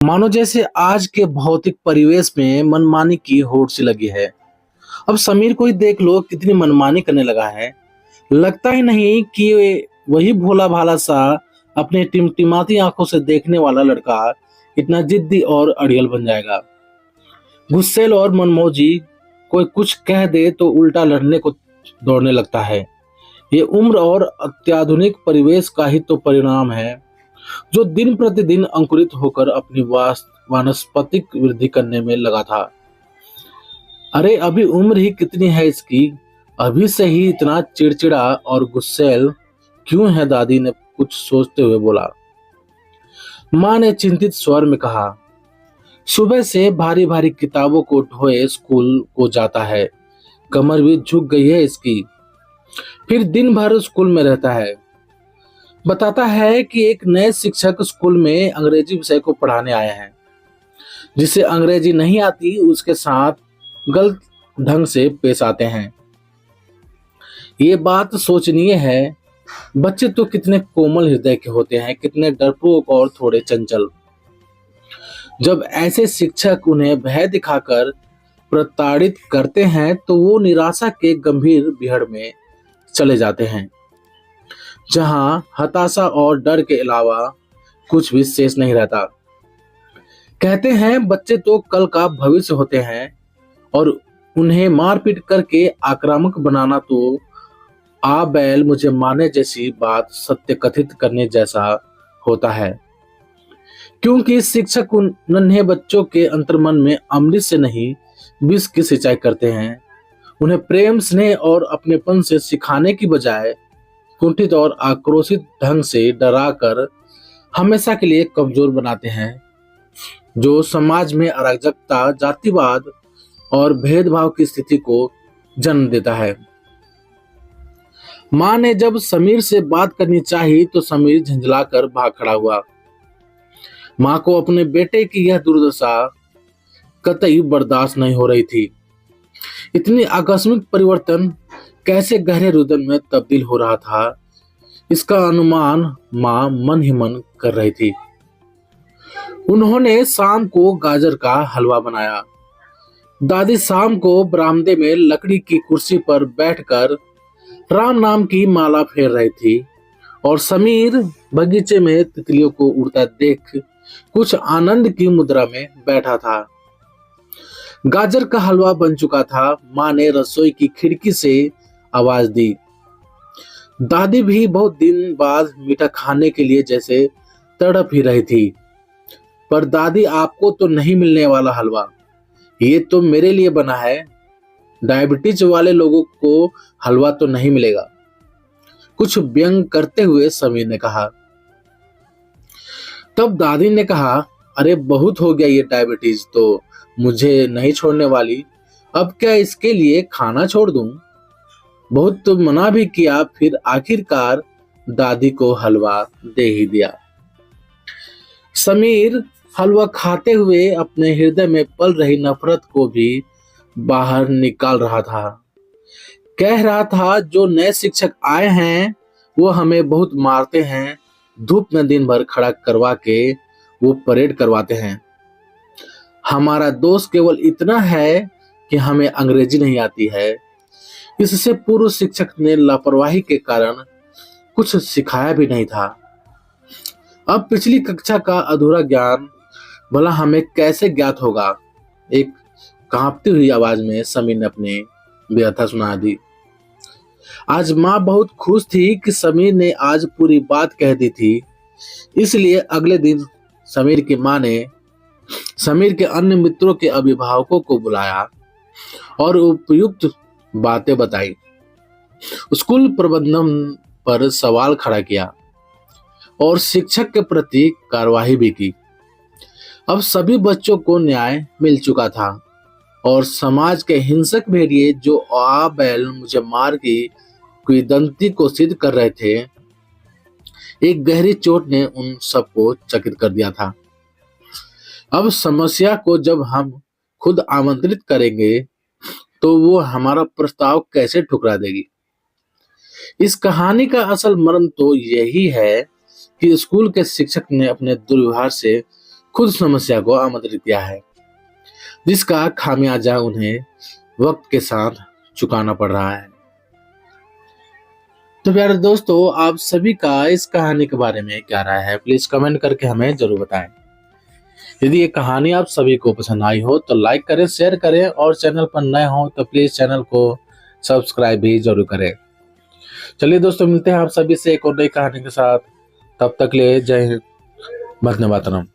मानो जैसे आज के भौतिक परिवेश में मनमानी की होड़ सी लगी है। अब समीर को ही देख लो, कितनी मनमानी करने लगा है। लगता ही नहीं कि वही भोला भाला सा अपने टिमटिमाती आंखों से देखने वाला लड़का इतना जिद्दी और अड़ियल बन जाएगा। गुस्सेल और मनमौजी कोई कुछ कह दे तो उल्टा लड़ने को दौड़ने लगता है। ये उम्र और अत्याधुनिक परिवेश का ही तो परिणाम है, जो दिन प्रतिदिन अंकुरित होकर अपनी वानस्पतिक वृद्धि करने में लगा था। अरे अभी उम्र ही कितनी है इसकी, अभी से ही इतना चिड़चिड़ा और गुस्सैल क्यों है? दादी ने कुछ सोचते हुए बोला। माँ ने चिंतित स्वर में कहा, सुबह से भारी भारी किताबों को ढोए स्कूल को जाता है, कमर भी झुक गई है इसकी। फिर दिन भर स्कूल में रहता है। बताता है कि एक नए शिक्षक स्कूल में अंग्रेजी विषय को पढ़ाने आए हैं। जिसे अंग्रेजी नहीं आती उसके साथ गलत ढंग से पेश आते हैं। ये बात सोचनीय है। बच्चे तो कितने कोमल हृदय के होते हैं, कितने डरपोक और थोड़े चंचल। जब ऐसे शिक्षक उन्हें भय दिखाकर प्रताड़ित करते हैं तो वो निराशा के गंभीर बिहड़ में चले जाते हैं, जहां हताशा और डर के अलावा कुछ भी शेष नहीं रहता। कहते हैं बच्चे तो कल का भविष्य होते हैं और उन्हें मारपीट करके आक्रामक बनाना तो आ बैल मुझे मारने जैसी बात सत्य कथित करने जैसा होता है। क्योंकि शिक्षक उन नन्हे बच्चों के अंतर्मन में अमृत से नहीं विष की सिंचाई करते हैं। उन्हें प्रेम, स्नेह और अपनेपन से सिखाने की बजाय कुंठित और आक्रोशित ढंग से डराकर हमेशा के लिए कमजोर बनाते हैं, जो समाज में अराजकता, जातिवाद और भेदभाव की स्थिति को जन्म देता है। माँ ने जब समीर से बात करनी चाही तो समीर झंझलाकर भाग खड़ा हुआ। माँ को अपने बेटे की यह दुर्दशा कतई बर्दाश्त नहीं हो रही थी। इतनी आकस्मिक परिवर्तन कैसे गहरे रुदन में तब्दील हो रहा था, इसका अनुमान माँ मन ही मन कर रही थी। उन्होंने शाम को गाजर का हलवा बनाया। दादी शाम को बरामदे में लकड़ी की कुर्सी पर बैठकर राम नाम की माला फेर रही थी और समीर बगीचे में तितलियों को उड़ता देख कुछ आनंद की मुद्रा में बैठा था। गाजर का हलवा बन चुका था। माँ ने रसोई की खिड़की से आवाज दी। दादी भी बहुत दिन बाद मीठा खाने के लिए जैसे तड़प ही रही थी। पर दादी, आपको तो नहीं मिलने वाला हलवा, ये तो मेरे लिए बना है। डायबिटीज वाले लोगों को हलवा तो नहीं मिलेगा, कुछ व्यंग करते हुए समीर ने कहा। तब दादी ने कहा, अरे बहुत हो गया ये डायबिटीज, तो मुझे नहीं छोड़ने वाली, अब क्या इसके लिए खाना छोड़ दूं? बहुत तो मना भी किया, फिर आखिरकार दादी को हलवा दे ही दिया। समीर हलवा खाते हुए अपने हृदय में पल रही नफरत को भी बाहर निकाल रहा था। कह रहा था, जो नए शिक्षक आए हैं वो हमें बहुत मारते हैं, धूप में दिन भर खड़ा करवा के वो परेड करवाते हैं। हमारा दोष केवल इतना है कि हमें अंग्रेजी नहीं आती है। इससे पूर्व शिक्षक ने लापरवाही के कारण कुछ सिखाया भी नहीं था। अब पिछली कक्षा का अधूरा ज्ञान भला हमें कैसे ज्ञात होगा? एक कांपती हुई आवाज में समीर ने अपनी व्यथा सुना दी। आज माँ बहुत खुश थी कि समीर ने आज पूरी बात कह दी थी। इसलिए अगले दिन समीर की माँ ने समीर के अन्य मित्रों के अभिभावकों को बुलाया और उपयुक्त बातें बताई। स्कूल प्रबंधन पर सवाल खड़ा किया और शिक्षक के प्रति कार्रवाई भी की। अब सभी बच्चों को न्याय मिल चुका था और समाज के हिंसक भेड़िए जो आ बैल मुझे मार की किंवदंती को सिद्ध कर रहे थे, एक गहरी चोट ने उन सबको चकित कर दिया था। अब समस्या को जब हम खुद आमंत्रित करेंगे तो वो हमारा प्रस्ताव कैसे ठुकरा देगी? इस कहानी का असल मर्म तो यही है कि स्कूल के शिक्षक ने अपने दुर्व्यवहार से खुद समस्या को आमंत्रित किया है, जिसका खामियाजा उन्हें वक्त के साथ चुकाना पड़ रहा है। तो प्यारे दोस्तों, आप सभी का इस कहानी के बारे में क्या राय है, प्लीज कमेंट करके हमें जरूर बताएं। यदि ये कहानी आप सभी को पसंद आई हो तो लाइक करें, शेयर करें और चैनल पर नए हो तो प्लीज चैनल को सब्सक्राइब भी जरूर करें। चलिए दोस्तों, मिलते हैं आप सभी से एक और नई कहानी के साथ। तब तक ले जय हिंद, वंदे मातरम।